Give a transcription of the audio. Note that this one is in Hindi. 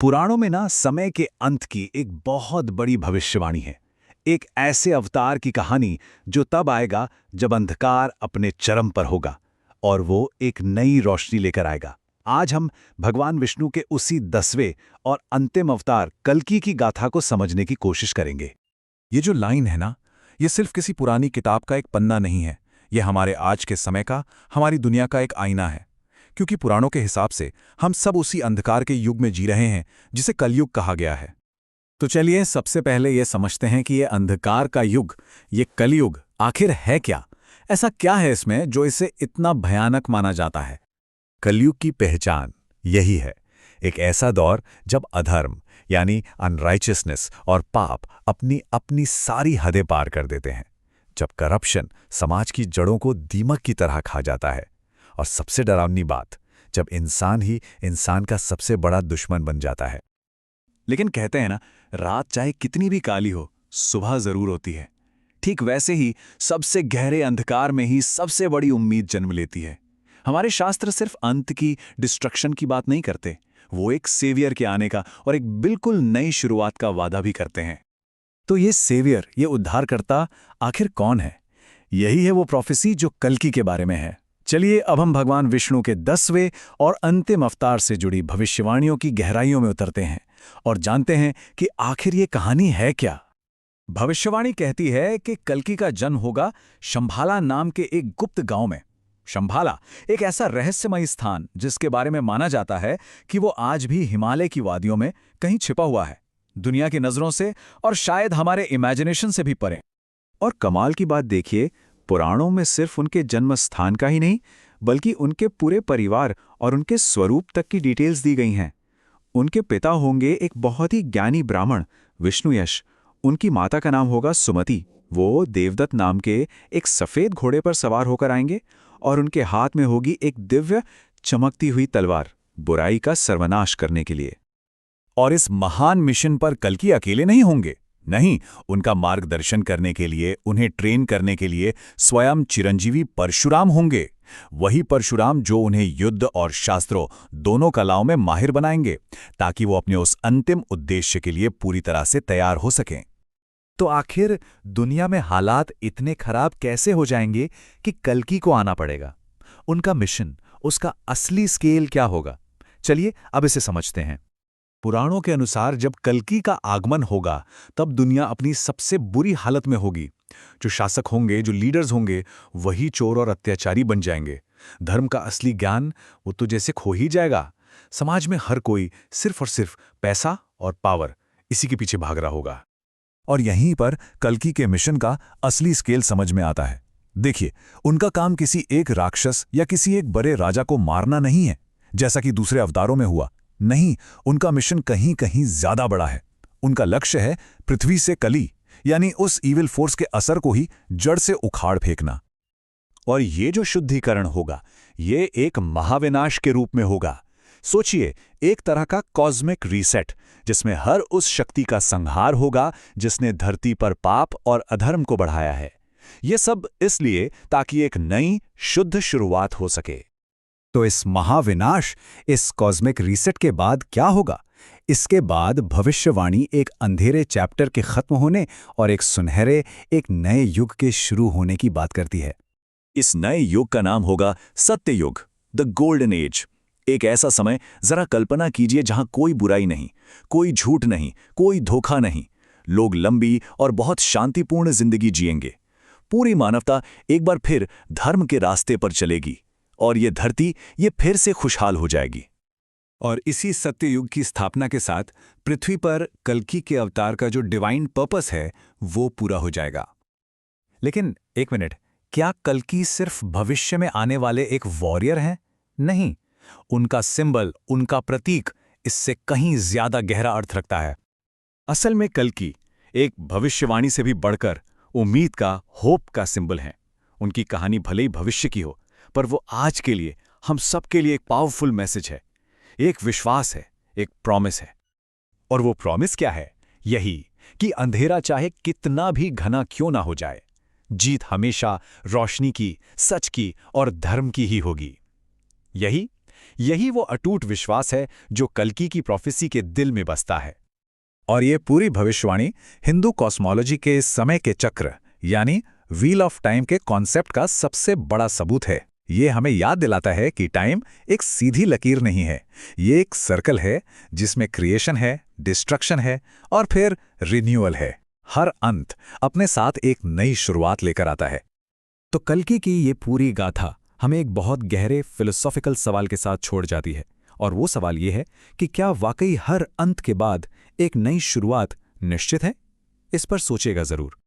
पुराणों में ना समय के अंत की एक बहुत बड़ी भविष्यवाणी है। एक ऐसे अवतार की कहानी जो तब आएगा जब अंधकार अपने चरम पर होगा और वो एक नई रोशनी लेकर आएगा। आज हम भगवान विष्णु के उसी 10वें और अंतिम अवतार कल्कि की गाथा को समझने की कोशिश करेंगे। ये जो लाइन है ना, ये सिर्फ किसी पुरानी किताब का एक पन्ना नहीं है। ये हमारे आज के समय का, हमारी दुनिया का एक आईना है। क्योंकि पुराणों के हिसाब से हम सब उसी अंधकार के युग में जी रहे हैं जिसे कलयुग कहा गया है। तो चलिए सबसे पहले ये समझते हैं कि ये अंधकार का युग, ये कलयुग आखिर है क्या। ऐसा क्या है इसमें जो इसे इतना भयानक माना जाता है। कलयुग की पहचान यही है, एक ऐसा दौर जब अधर्म यानी अनराइचियसनेस और पाप अपनी अपनी सारी हदें पार कर देते हैं, जब करप्शन समाज की जड़ों को दीमक की तरह खा जाता है, और सबसे डरावनी बात, जब इंसान ही इंसान का सबसे बड़ा दुश्मन बन जाता है। लेकिन कहते हैं ना, रात चाहे कितनी भी काली हो, सुबह जरूर होती है। ठीक वैसे ही सबसे गहरे अंधकार में ही सबसे बड़ी उम्मीद जन्म लेती है। हमारे शास्त्र सिर्फ अंत की, डिस्ट्रक्शन की बात नहीं करते, वो एक सेवियर के आने का और एक बिल्कुल नई शुरुआत का वादा भी करते हैं। तो ये सेवियर, ये उद्धारकर्ता आखिर कौन है? यही है वो प्रोफेसी जो कल्कि के बारे में है। चलिए अब हम भगवान विष्णु के 10वें और अंतिम अवतार से जुड़ी भविष्यवाणियों की गहराइयों में उतरते हैं और जानते हैं कि आखिर ये कहानी है क्या। भविष्यवाणी कहती है कि कल्कि का जन्म होगा शंभाला नाम के एक गुप्त गांव में। शंभाला एक ऐसा रहस्यमयी स्थान जिसके बारे में माना जाता है कि वो आज भी हिमालय की वादियों में कहीं छिपा हुआ है, दुनिया की नजरों से और शायद हमारे इमेजिनेशन से भी परे। और कमाल की बात देखिए, पुराणों में सिर्फ उनके जन्म स्थान का ही नहीं, बल्कि उनके पूरे परिवार और उनके स्वरूप तक की डिटेल्स दी गई हैं। उनके पिता होंगे एक बहुत ही ज्ञानी ब्राह्मण विष्णुयश। उनकी माता का नाम होगा सुमति। वो देवदत्त नाम के एक सफेद घोड़े पर सवार होकर आएंगे और उनके हाथ में होगी एक दिव्य चमकती हुई तलवार, बुराई का सर्वनाश करने के लिए। और इस महान मिशन पर कल्कि अकेले नहीं होंगे। नहीं, उनका मार्गदर्शन करने के लिए, उन्हें ट्रेन करने के लिए स्वयं चिरंजीवी परशुराम होंगे। वही परशुराम जो उन्हें युद्ध और शास्त्रों दोनों कलाओं में माहिर बनाएंगे, ताकि वो अपने उस अंतिम उद्देश्य के लिए पूरी तरह से तैयार हो सकें। तो आखिर दुनिया में हालात इतने खराब कैसे हो जाएंगे कि कल्कि को आना पड़ेगा? उनका मिशन, उसका असली स्केल क्या होगा? चलिए अब इसे समझते हैं। पुराणों के अनुसार जब कल्कि का आगमन होगा, तब दुनिया अपनी सबसे बुरी हालत में होगी। जो शासक होंगे, जो लीडर्स होंगे, वही चोर और अत्याचारी बन जाएंगे। धर्म का असली ज्ञान वो तो जैसे खो ही जाएगा। समाज में हर कोई सिर्फ और सिर्फ पैसा और पावर, इसी के पीछे भाग रहा होगा। और यहीं पर कल्कि के मिशन का असली स्केल समझ में आता है। देखिए, उनका काम किसी एक राक्षस या किसी एक बड़े राजा को मारना नहीं है, जैसा कि दूसरे अवतारों में हुआ। नहीं, उनका मिशन कहीं कहीं ज्यादा बड़ा है। उनका लक्ष्य है पृथ्वी से कली, यानी उस ईविल फोर्स के असर को ही जड़ से उखाड़ फेंकना। और ये जो शुद्धिकरण होगा, ये एक महाविनाश के रूप में होगा। सोचिए, एक तरह का कॉस्मिक रीसेट, जिसमें हर उस शक्ति का संहार होगा जिसने धरती पर पाप और अधर्म को बढ़ाया है। ये सब इसलिए ताकि एक नई शुद्ध शुरुआत हो सके। तो इस महाविनाश, इस कॉस्मिक रीसेट के बाद क्या होगा? इसके बाद भविष्यवाणी एक अंधेरे चैप्टर के खत्म होने और एक सुनहरे, एक नए युग के शुरू होने की बात करती है। इस नए युग का नाम होगा सत्य युग, द गोल्डन एज। एक ऐसा समय, जरा कल्पना कीजिए, जहां कोई बुराई नहीं, कोई झूठ नहीं, कोई धोखा नहीं। लोग लंबी और बहुत शांतिपूर्ण जिंदगी जिएंगे। पूरी मानवता एक बार फिर धर्म के रास्ते पर चलेगी और ये धरती ये फिर से खुशहाल हो जाएगी। और इसी सत्ययुग की स्थापना के साथ पृथ्वी पर कल्कि के अवतार का जो डिवाइन पर्पस है, वो पूरा हो जाएगा। लेकिन एक मिनट, क्या कल्कि सिर्फ भविष्य में आने वाले एक वॉरियर हैं? नहीं, उनका सिंबल, उनका प्रतीक इससे कहीं ज्यादा गहरा अर्थ रखता है। असल में कल्कि एक भविष्यवाणी से भी बढ़कर उम्मीद का, होप का सिंबल है। उनकी कहानी भले ही भविष्य की हो, पर वो आज के लिए, हम सबके लिए एक पावरफुल मैसेज है, एक विश्वास है, एक प्रॉमिस है। और वो प्रॉमिस क्या है? यही कि अंधेरा चाहे कितना भी घना क्यों ना हो जाए, जीत हमेशा रोशनी की, सच की और धर्म की ही होगी। यही यही वो अटूट विश्वास है जो कल्कि की प्रोफेसी के दिल में बसता है। और ये पूरी भविष्यवाणी हिंदू कॉस्मोलॉजी के समय के चक्र यानी व्हील ऑफ टाइम के कॉन्सेप्ट का सबसे बड़ा सबूत है। ये हमें याद दिलाता है कि टाइम एक सीधी लकीर नहीं है, ये एक सर्कल है जिसमें क्रिएशन है, डिस्ट्रक्शन है और फिर रिन्यूअल है। हर अंत अपने साथ एक नई शुरुआत लेकर आता है। तो कल्कि की ये पूरी गाथा हमें एक बहुत गहरे फिलोसॉफिकल सवाल के साथ छोड़ जाती है, और वो सवाल ये है कि क्या वाकई हर अंत के बाद एक नई शुरुआत निश्चित है? इस पर सोचेगा जरूर।